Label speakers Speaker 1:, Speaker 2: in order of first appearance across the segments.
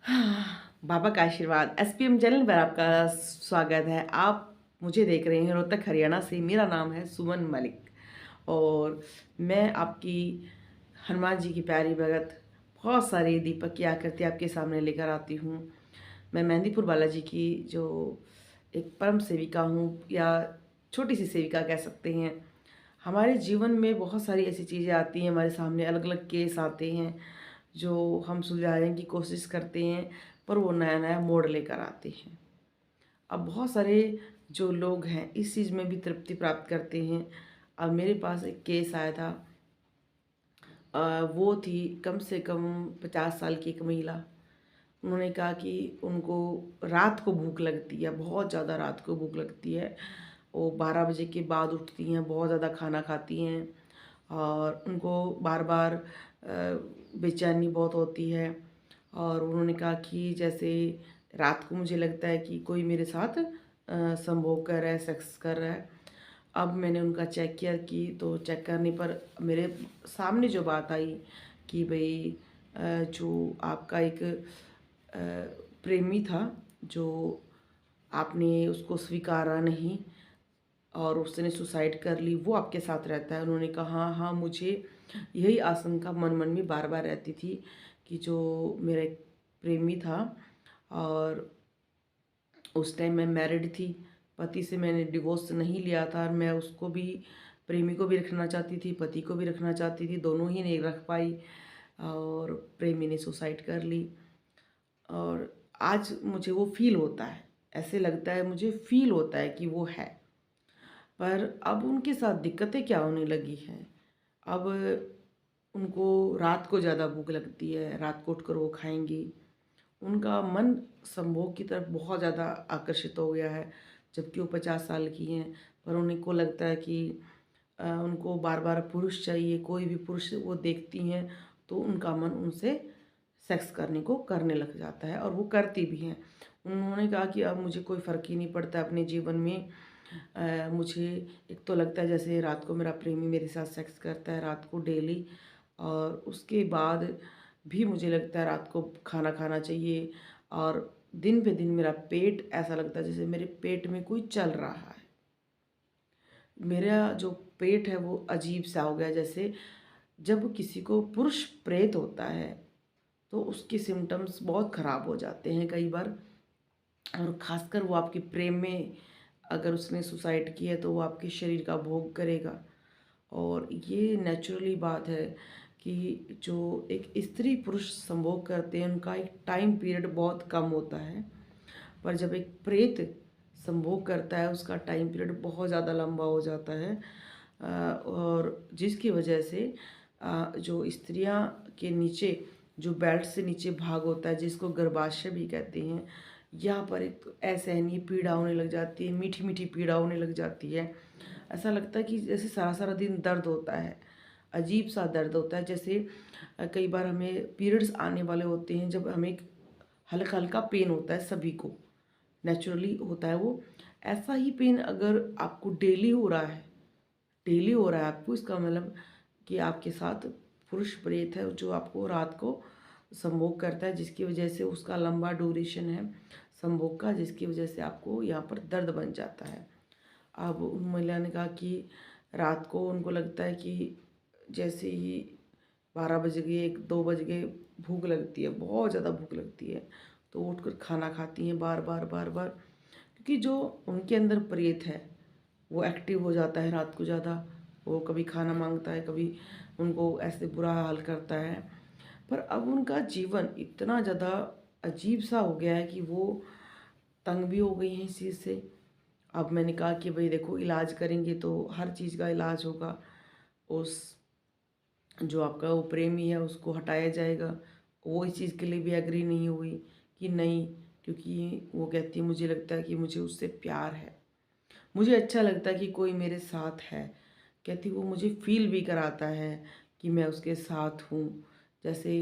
Speaker 1: हाँ, बाबा का आशीर्वाद एसपीएम चैनल पर आपका स्वागत है। आप मुझे देख रहे हैं रोहतक हरियाणा से। मेरा नाम है सुमन मलिक और मैं आपकी हनुमान जी की प्यारी भगत बहुत सारी दीपक की आकृति आपके सामने लेकर आती हूँ। मैं मेहंदीपुर बालाजी की जो एक परम सेविका हूँ या छोटी सी सेविका कह सकते हैं। हमारे जीवन में बहुत सारी ऐसी चीज़ें आती हैं, हमारे सामने अलग अलग केस आते हैं जो हम सुलझाने की कोशिश करते हैं, पर वो नया नया मोड़ लेकर आते हैं। अब बहुत सारे जो लोग हैं इस चीज़ में भी तृप्ति प्राप्त करते हैं। अब मेरे पास एक केस आया था। वो थी कम से कम 50 साल की एक महिला। उन्होंने कहा कि उनको रात को भूख लगती है, बहुत ज़्यादा रात को भूख लगती है। वो 12 बजे के बाद उठती हैं, बहुत ज़्यादा खाना खाती हैं और उनको बार बार बेचैनी बहुत होती है। और उन्होंने कहा कि जैसे रात को मुझे लगता है कि कोई मेरे साथ संभोग कर रहा है, सेक्स कर रहा है। अब मैंने उनका चेक किया कि तो चेक करने पर मेरे सामने जो बात आई कि भाई जो आपका एक प्रेमी था, जो आपने उसको स्वीकारा नहीं और उसने सुसाइड कर ली, वो आपके साथ रहता है। उन्होंने कहा हाँ हाँ, मुझे यही आशंका मन मन में बार बार रहती थी कि जो मेरा एक प्रेमी था और उस टाइम मैं मैरिड थी, पति से मैंने डिवोर्स नहीं लिया था और मैं उसको भी, प्रेमी को भी रखना चाहती थी, पति को भी रखना चाहती थी, दोनों ही नहीं रख पाई और प्रेमी ने सुसाइड कर ली। और आज मुझे वो फील होता है, ऐसे लगता है, मुझे फील होता है कि वो है। पर अब उनके साथ दिक्कतें क्या होने लगी हैं। अब उनको रात को ज़्यादा भूख लगती है, रात को उठकर वो खाएंगी। उनका मन संभोग की तरफ बहुत ज़्यादा आकर्षित हो गया है, जबकि वो 50 साल की हैं। पर उन्हीं को लगता है कि उनको बार बार पुरुष चाहिए, कोई भी पुरुष वो देखती हैं तो उनका मन उनसे सेक्स करने को करने लग जाता है और वो करती भी हैं। उन्होंने कहा कि अब मुझे कोई फ़र्क ही नहीं पड़ता अपने जीवन में। मुझे एक तो लगता है जैसे रात को मेरा प्रेमी मेरे साथ सेक्स करता है रात को डेली, और उसके बाद भी मुझे लगता है रात को खाना खाना चाहिए। और दिन पे दिन मेरा पेट ऐसा लगता है जैसे मेरे पेट में कोई चल रहा है। मेरा जो पेट है वो अजीब सा हो गया, जैसे जब किसी को पुरुष प्रेत होता है तो उसके सिम्टम्स बहुत ख़राब हो जाते हैं कई बार। और ख़ासकर वो आपके प्रेम में अगर उसने सुसाइड किया है तो वो आपके शरीर का भोग करेगा। और ये नेचुरली बात है कि जो एक स्त्री पुरुष संभोग करते हैं उनका एक टाइम पीरियड बहुत कम होता है, पर जब एक प्रेत संभोग करता है उसका टाइम पीरियड बहुत ज़्यादा लंबा हो जाता है। और जिसकी वजह से जो स्त्रियां के नीचे जो बेल्ट से नीचे भाग होता है, जिसको गर्भाशय भी कहते हैं, यहाँ पर एक तो असहनीय पीड़ा होने लग जाती है, मीठी मीठी पीड़ा होने लग जाती है। ऐसा लगता है कि जैसे सारा सारा दिन दर्द होता है, अजीब सा दर्द होता है। जैसे कई बार हमें पीरियड्स आने वाले होते हैं, जब हमें एक हल्का हल्का पेन होता है, सभी को नेचुरली होता है वो। ऐसा ही पेन अगर आपको डेली हो रहा है, डेली हो रहा है आपको, इसका मतलब कि आपके साथ पुरुष प्रेत है जो आपको रात को संभोग करता है, जिसकी वजह से उसका लंबा ड्यूरेशन है संभोग का, जिसकी वजह से आपको यहाँ पर दर्द बन जाता है। अब उन महिला ने कहा कि रात को उनको लगता है कि जैसे ही 12 बज गए, 1-2 बज गए, भूख लगती है, बहुत ज़्यादा भूख लगती है, तो उठकर खाना खाती हैं बार बार बार बार। क्योंकि जो उनके अंदर प्रेत है वो एक्टिव हो जाता है रात को ज़्यादा। वो कभी खाना मांगता है, कभी उनको ऐसे बुरा हाल करता है। पर अब उनका जीवन इतना ज़्यादा अजीब सा हो गया है कि वो तंग भी हो गई हैं इस चीज़ से। अब मैंने कहा कि भाई देखो, इलाज करेंगे तो हर चीज़ का इलाज होगा। उस जो आपका वो प्रेमी है उसको हटाया जाएगा। वो इस चीज़ के लिए भी एग्री नहीं हुई कि नहीं, क्योंकि वो कहती है मुझे लगता है कि मुझे उससे प्यार है, मुझे अच्छा लगता है कि कोई मेरे साथ है। कहती वो मुझे फील भी कराता है कि मैं उसके साथ हूँ। जैसे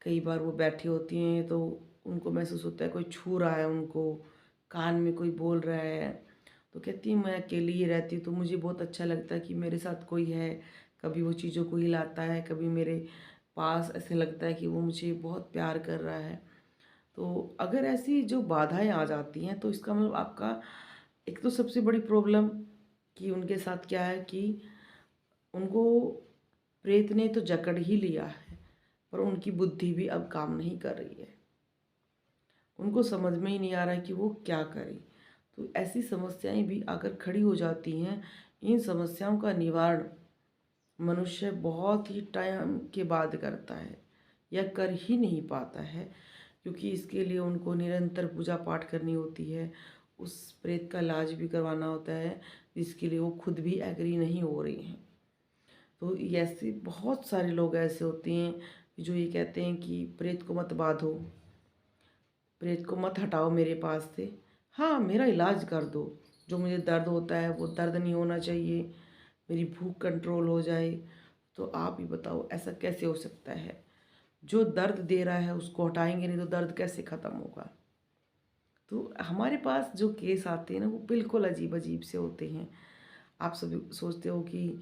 Speaker 1: कई बार वो बैठी होती हैं तो उनको महसूस होता है कोई छू रहा है उनको, कान में कोई बोल रहा है। तो कहती है मैं अकेली ही रहती हूँ तो मुझे बहुत अच्छा लगता है कि मेरे साथ कोई है। कभी वो चीज़ों को हिलाता है, कभी मेरे पास, ऐसे लगता है कि वो मुझे बहुत प्यार कर रहा है। तो अगर ऐसी जो बाधाएं आ जाती हैं तो इसका मतलब आपका एक तो सबसे बड़ी प्रॉब्लम कि उनके साथ क्या है कि उनको प्रेत ने तो जकड़ ही लिया है, पर उनकी बुद्धि भी अब काम नहीं कर रही है। उनको समझ में ही नहीं आ रहा है कि वो क्या करें। तो ऐसी समस्याएं भी अगर खड़ी हो जाती हैं, इन समस्याओं का निवारण मनुष्य बहुत ही टाइम के बाद करता है या कर ही नहीं पाता है, क्योंकि इसके लिए उनको निरंतर पूजा पाठ करनी होती है, उस प्रेत का इलाज भी करवाना होता है जिसके लिए वो खुद भी एग्री नहीं हो रही हैं। तो ऐसे बहुत सारे लोग ऐसे होते हैं जो ये कहते हैं कि प्रेत को मत बांधो, प्रेत को मत हटाओ मेरे पास से, हाँ मेरा इलाज कर दो, जो मुझे दर्द होता है वो दर्द नहीं होना चाहिए, मेरी भूख कंट्रोल हो जाए। तो आप ही बताओ ऐसा कैसे हो सकता है? जो दर्द दे रहा है उसको हटाएंगे नहीं तो दर्द कैसे ख़त्म होगा? तो हमारे पास जो केस आते हैं ना वो बिल्कुल अजीब अजीब से होते हैं। आप सभी सोचते हो कि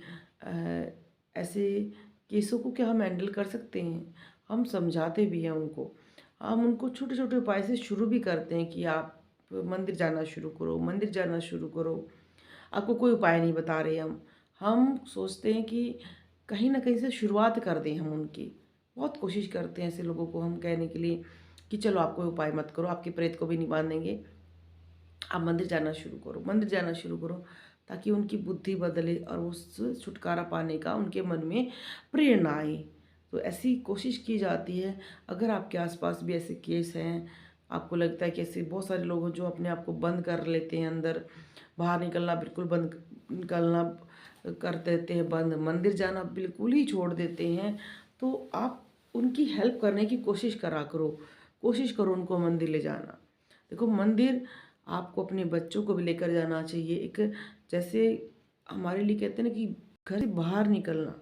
Speaker 1: ऐसे केसों को क्या हम हैंडल कर सकते हैं? हम समझाते भी हैं उनको, हम उनको छोटे छोटे उपाय से शुरू भी करते हैं कि आप मंदिर जाना शुरू करो, मंदिर जाना शुरू करो। आपको कोई उपाय नहीं बता रहे हम सोचते हैं कि कहीं ना कहीं से शुरुआत कर दें हम उनकी। बहुत कोशिश करते हैं ऐसे लोगों को हम कहने के लिए कि चलो आप कोई उपाय मत करो, आपके प्रेत को भी नहीं बांधेंगे, आप मंदिर जाना शुरू करो, मंदिर जाना शुरू करो, ताकि उनकी बुद्धि बदले और उस छुटकारा पाने का उनके मन में प्रेरणा आए। तो ऐसी कोशिश की जाती है। अगर आपके आसपास भी ऐसे केस हैं, आपको लगता है कि ऐसे बहुत सारे लोग हैं जो अपने आप को बंद कर लेते हैं अंदर, बाहर निकलना बिल्कुल बंद निकलना कर देते हैं बंद, मंदिर जाना बिल्कुल ही छोड़ देते हैं, तो आप उनकी हेल्प करने की कोशिश करा करो, कोशिश करो उनको मंदिर ले जाना। देखो मंदिर आपको अपने बच्चों को भी लेकर जाना चाहिए। एक जैसे हमारे लिए कहते हैं ना कि घर से बाहर निकलना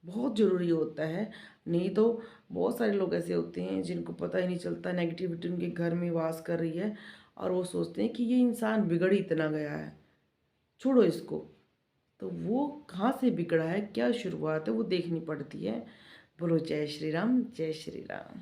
Speaker 1: बहुत ज़रूरी होता है, नहीं तो बहुत सारे लोग ऐसे होते हैं जिनको पता ही नहीं चलता नेगेटिविटी उनके घर में वास कर रही है और वो सोचते हैं कि ये इंसान बिगड़ ही इतना गया है, छोड़ो इसको। तो वो कहाँ से बिगड़ा है, क्या शुरुआत है, वो देखनी पड़ती है। बोलो जय श्री राम, जय श्री राम।